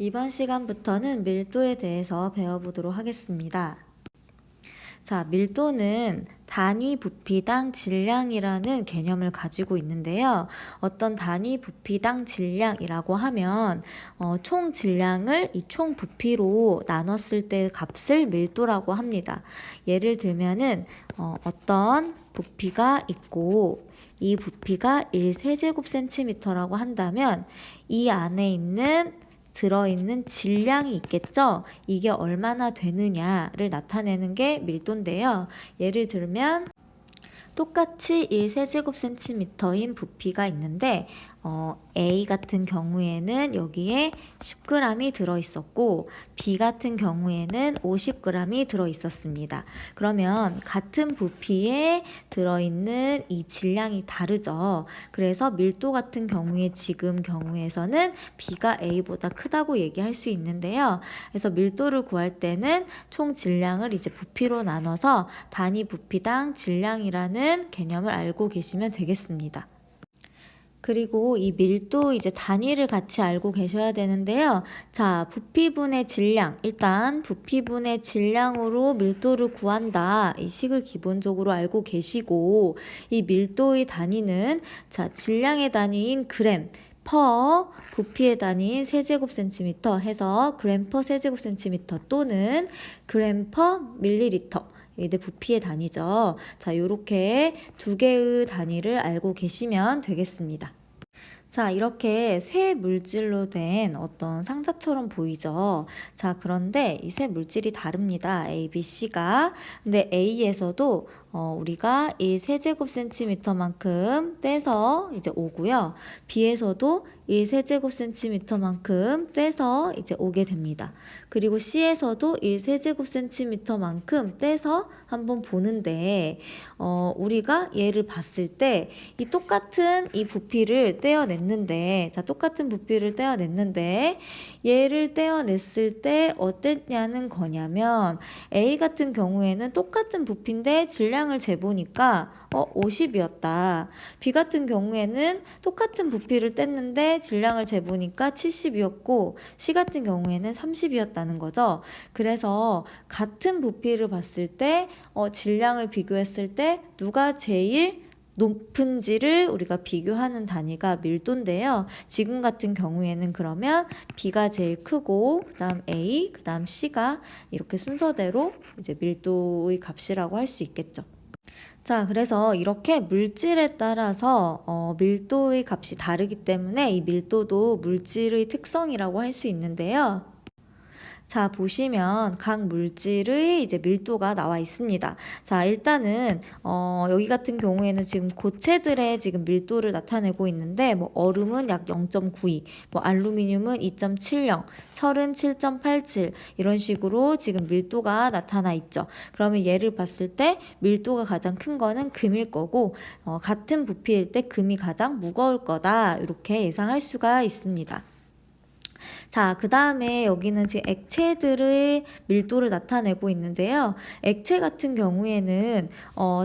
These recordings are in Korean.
이번 시간부터는 밀도에 대해서 배워보도록 하겠습니다. 자, 밀도는 단위 부피당 질량이라는 개념을 가지고 있는데요. 어떤 단위 부피당 질량이라고 하면 총 질량을 이 총 부피로 나눴을 때의 값을 밀도라고 합니다. 예를 들면은 어떤 부피가 있고 이 부피가 1세제곱센티미터라고 한다면 이 안에 들어있는 질량이 있겠죠? 이게 얼마나 되느냐를 나타내는 게 밀도인데요. 예를 들면 똑같이 1세제곱센티미터인 부피가 있는데 A 같은 경우에는 여기에 10g이 들어있었고 B 같은 경우에는 50g이 들어있었습니다. 그러면 같은 부피에 들어있는 이 질량이 다르죠. 그래서 밀도 같은 경우에 지금 경우에서는 B가 A보다 크다고 얘기할 수 있는데요. 그래서 밀도를 구할 때는 총 질량을 이제 부피로 나눠서 단위 부피당 질량이라는 개념을 알고 계시면 되겠습니다. 그리고 이 밀도 이제 단위를 같이 알고 계셔야 되는데요. 자, 부피분의 질량. 일단 부피분의 질량으로 밀도를 구한다. 이 식을 기본적으로 알고 계시고 이 밀도의 단위는 자, 질량의 단위인 그램 퍼 부피의 단위인 세제곱센티미터 해서 그램 퍼 세제곱센티미터 또는 그램 퍼 밀리리터 이게 부피의 단위죠. 자, 요렇게 두 개의 단위를 알고 계시면 되겠습니다. 자, 이렇게 세 물질로 된 어떤 상자처럼 보이죠? 자, 그런데 이 세 물질이 다릅니다. A, B, C가. 근데 A에서도 우리가 이 세제곱센티미터만큼 떼서 이제 오고요. B에서도 1세제곱센티미터만큼 떼서 이제 오게 됩니다. 그리고 C에서도 1세제곱센티미터만큼 떼서 한번 보는데 우리가 얘를 봤을 때 이 똑같은 이 부피를 떼어냈는데 자, 똑같은 부피를 떼어냈는데 얘를 떼어냈을 때 어땠냐는 거냐면 A 같은 경우에는 똑같은 부피인데 질량을 재보니까 50이었다. B 같은 경우에는 똑같은 부피를 뗐는데 질량을 재보니까 70이었고 C 같은 경우에는 30이었다는 거죠. 그래서 같은 부피를 봤을 때 질량을 비교했을 때 누가 제일 높은지를 우리가 비교하는 단위가 밀도인데요. 지금 같은 경우에는 그러면 B가 제일 크고 그다음 A, 그다음 C가 이렇게 순서대로 이제 밀도의 값이라고 할 수 있겠죠. 자, 그래서 이렇게 물질에 따라서 밀도의 값이 다르기 때문에 이 밀도도 물질의 특성이라고 할 수 있는데요. 자, 보시면 각 물질의 이제 밀도가 나와 있습니다. 자, 일단은 여기 같은 경우에는 지금 고체들의 지금 밀도를 나타내고 있는데 뭐 얼음은 약 0.92, 뭐 알루미늄은 2.70, 철은 7.87 이런 식으로 지금 밀도가 나타나 있죠. 그러면 얘를 봤을 때 밀도가 가장 큰 거는 금일 거고 같은 부피일 때 금이 가장 무거울 거다. 이렇게 예상할 수가 있습니다. 자, 그 다음에 여기는 지금 액체들의 밀도를 나타내고 있는데요. 액체 같은 경우에는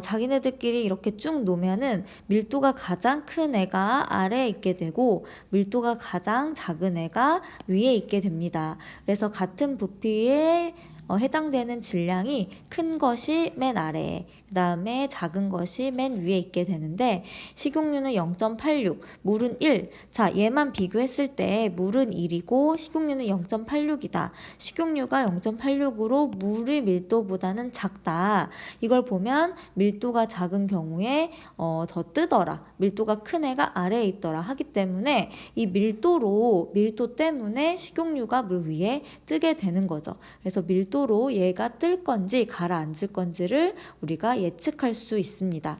자기네들끼리 이렇게 쭉 놓으면은 밀도가 가장 큰 애가 아래에 있게 되고 밀도가 가장 작은 애가 위에 있게 됩니다. 그래서 같은 부피에 해당되는 질량이 큰 것이 맨 아래에, 그 다음에 작은 것이 맨 위에 있게 되는데 식용유는 0.86, 물은 1. 자, 얘만 비교했을 때 물은 1이고 식용유는 0.86이다. 식용유가 0.86으로 물의 밀도보다는 작다. 이걸 보면 밀도가 작은 경우에 더 뜨더라. 밀도가 큰 애가 아래에 있더라 하기 때문에 이 밀도 때문에 식용유가 물 위에 뜨게 되는 거죠. 그래서 밀도로 얘가 뜰 건지 가라앉을 건지를 우리가 예측할 수 있습니다.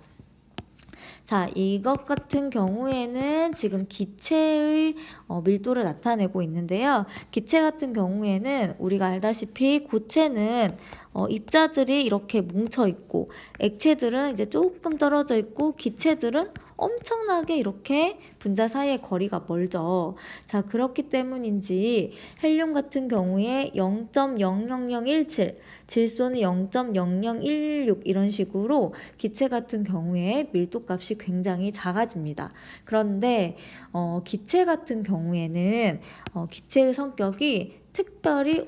자, 이것 같은 경우에는 지금 기체의 밀도를 나타내고 있는데요. 기체 같은 경우에는 우리가 알다시피 고체는 입자들이 이렇게 뭉쳐 있고 액체들은 이제 조금 떨어져 있고 기체들은 엄청나게 이렇게 분자 사이의 거리가 멀죠. 자, 그렇기 때문인지 헬륨 같은 경우에 0.00017, 질소는 0.0016 이런 식으로 기체 같은 경우에 밀도값이 굉장히 작아집니다. 그런데 기체 같은 경우에는 기체의 성격이 특별히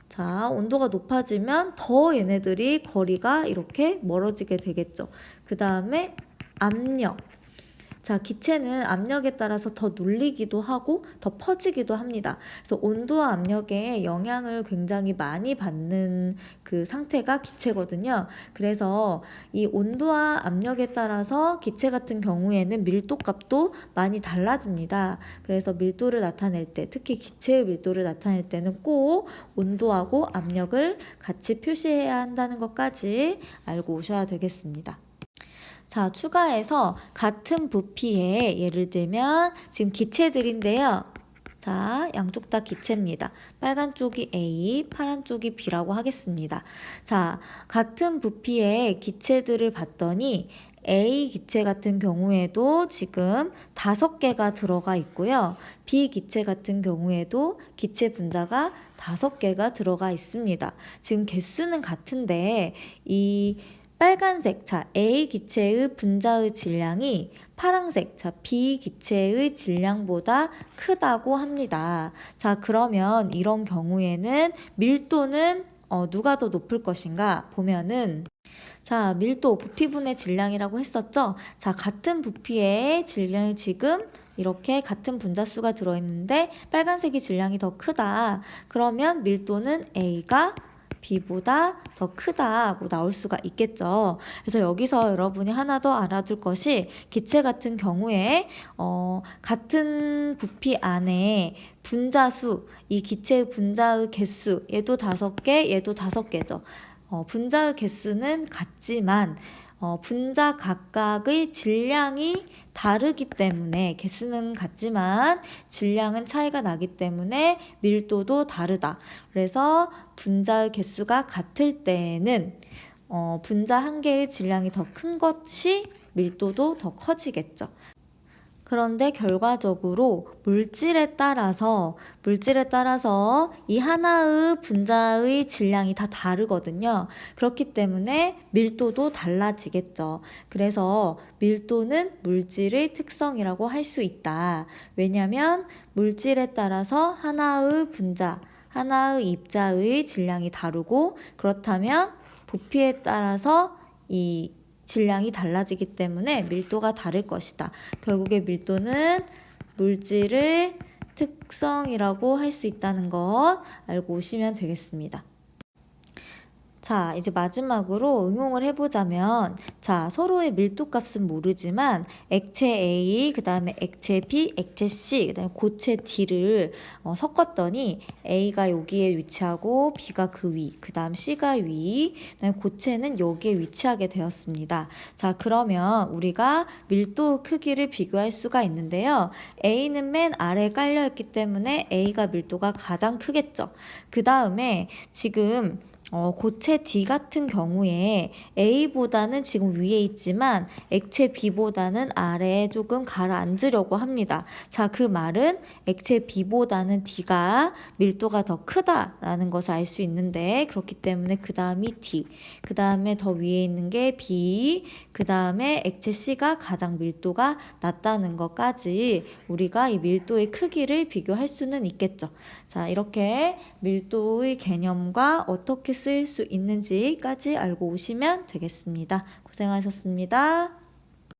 자, 온도가 높아지면 더 얘네들이 거리가 이렇게 멀어지게 되겠죠. 그 다음에 압력. 자, 기체는 압력에 따라서 더 눌리기도 하고 더 퍼지기도 합니다. 그래서 온도와 압력에 영향을 굉장히 많이 받는 그 상태가 기체거든요. 그래서 이 온도와 압력에 따라서 기체 같은 경우에는 밀도값도 많이 달라집니다. 그래서 밀도를 나타낼 때, 특히 기체의 밀도를 나타낼 때는 꼭 온도하고 압력을 같이 표시해야 한다는 것까지 알고 오셔야 되겠습니다. 자, 추가해서 같은 부피에 예를 들면 지금 기체들인데요. 자, 양쪽 다 기체입니다. 빨간 쪽이 A, 파란 쪽이 B라고 하겠습니다. 자, 같은 부피의 기체들을 봤더니 A 기체 같은 경우에도 지금 5개가 들어가 있고요. B 기체 같은 경우에도 기체 분자가 5개가 들어가 있습니다. 지금 개수는 같은데 이 빨간색, 자, A 기체의 분자의 질량이 파란색, 자, B 기체의 질량보다 크다고 합니다. 자, 그러면 이런 경우에는 밀도는 누가 더 높을 것인가 보면은 자, 밀도, 부피분의 질량이라고 했었죠? 자, 같은 부피의 질량이 지금 이렇게 같은 분자수가 들어있는데 빨간색이 질량이 더 크다. 그러면 밀도는 A가 B보다 더 크다고 나올 수가 있겠죠. 그래서 여기서 여러분이 하나 더 알아둘 것이 기체 같은 경우에 같은 부피 안에 분자수, 이 기체의 분자의 개수, 얘도 5개, 얘도 5개죠. 분자의 개수는 같지만 분자 각각의 질량이 다르기 때문에 개수는 같지만 질량은 차이가 나기 때문에 밀도도 다르다. 그래서 분자의 개수가 같을 때에는 분자 한 개의 질량이 더 큰 것이 밀도도 더 커지겠죠. 그런데 결과적으로 물질에 따라서 이 하나의 분자의 질량이 다 다르거든요. 그렇기 때문에 밀도도 달라지겠죠. 그래서 밀도는 물질의 특성이라고 할 수 있다. 왜냐하면 물질에 따라서 하나의 분자, 하나의 입자의 질량이 다르고 그렇다면 부피에 따라서 이 질량이 달라지기 때문에 밀도가 다를 것이다. 결국에 밀도는 물질의 특성이라고 할 수 있다는 것 알고 오시면 되겠습니다. 자, 이제 마지막으로 응용을 해보자면 자, 서로의 밀도값은 모르지만 액체 A, 그 다음에 액체 B, 액체 C, 그 다음에 고체 D를 섞었더니 A가 여기에 위치하고 B가 그 위, 그 다음 C가 위, 그 다음에 고체는 여기에 위치하게 되었습니다. 자, 그러면 우리가 밀도 크기를 비교할 수가 있는데요. A는 맨 아래에 깔려있기 때문에 A가 밀도가 가장 크겠죠. 그 다음에 지금 고체 D 같은 경우에 A보다는 지금 위에 있지만 액체 B보다는 아래에 조금 가라앉으려고 합니다. 자, 그 말은 액체 B보다는 D가 밀도가 더 크다라는 것을 알 수 있는데 그렇기 때문에 그 다음이 D, 그 다음에 더 위에 있는 게 B, 그 다음에 액체 C가 가장 밀도가 낮다는 것까지 우리가 이 밀도의 크기를 비교할 수는 있겠죠. 자, 이렇게 밀도의 개념과 어떻게 쓰일 수 있는지까지 알고 오시면 되겠습니다. 고생하셨습니다.